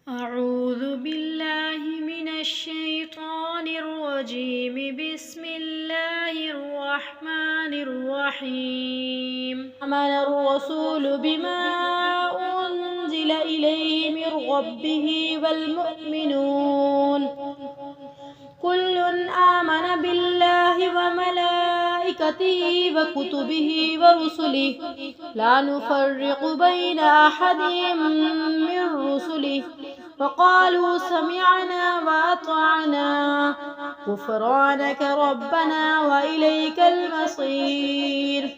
أعوذ بالله من الشيطان الرجيم. بسم الله الرحمن الرحيم. آمن الرسول بما أنزل إليه من ربه والمؤمنون كل آمن بالله وملائكته وكتبه ورسله لا نفرق بين أحد من رسله وقالوا سمعنا وأطعنا غفرانك ربنا وإليك المصير.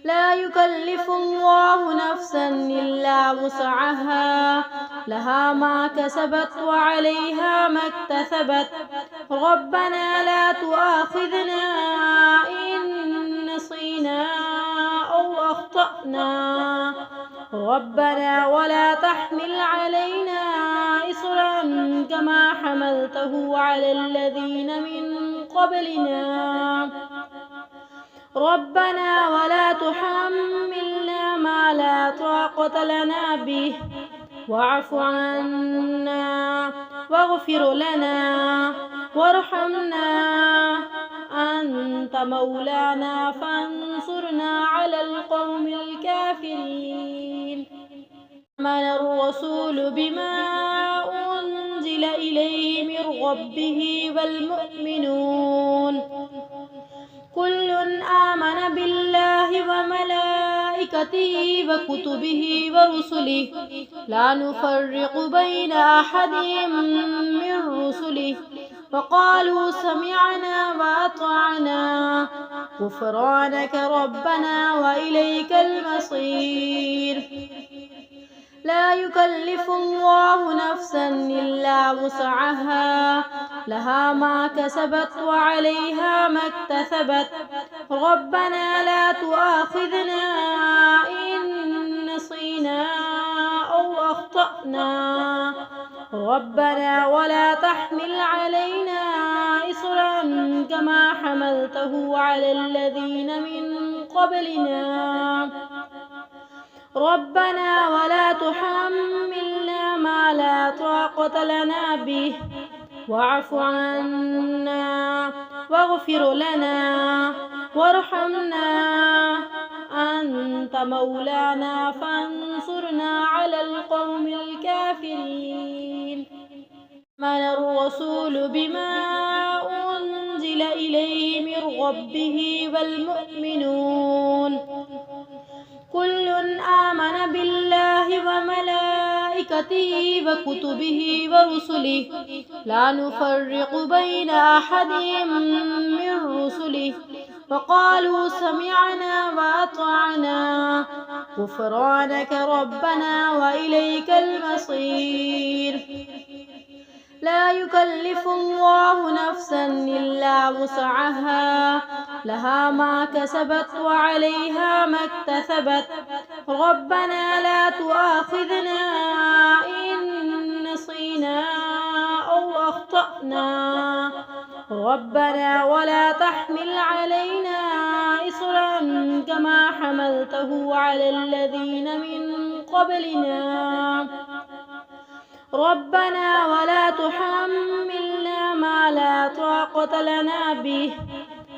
لا يكلف الله نفسا إلا وسعها لها ما كسبت وعليها ما اكتسبت ربنا لا تؤاخذنا إن نسينا أو أخطأنا ربنا ولا تحمل علينا إصرا كما حملته على الذين من قبلنا ربنا ولا تحملنا ما لا طاقة لنا به واعف عنا واغفر لنا وارحمنا أنت مولانا فانصرنا على القوم الكافرين. آمن الرسول بما أنزل إليه من ربه والمؤمنون كل آمن بالله وملائكته وكتبه ورسله لا نفرق بين أحد من رسله وقالوا سمعنا وأطعنا غفرانك ربنا وإليك المصير. لا يكلف الله نفسا إلا وسعها لها ما كسبت وعليها ما اكتسبت ربنا لا تؤاخذنا إن نسينا أو أخطأنا ربنا ولا تحمل علينا إصرا كما حملته على الذين من قبلنا ربنا ولا تحملنا ما لا طاقة لنا به واعف عنا واغفر لنا وارحمنا أنت مولانا فانصرنا على القوم الكافرين. آمن الرسول بما أنزل إليه من ربه والمؤمنون كل آمن بالله وملائكته وكتبه ورسله لا نفرق بين أحد من رسله وقالوا سمعنا وأطعنا غفرانك ربنا وإليك المصير. لا يكلف الله نفسا إلا وسعها لها ما كسبت وعليها ما اكتسبت ربنا لا تؤاخذنا إن نسينا أو أخطأنا ربنا ولا تحمل علينا إصرا كما حملته على الذين من قبلنا ربنا ولا تحملنا ما لا طاقة لنا به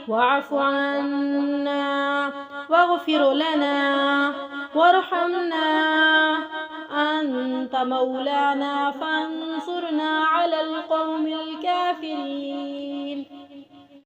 واعف عنا واغفر لنا وارحمنا أنت مولانا فانصرنا على القوم الكافرين.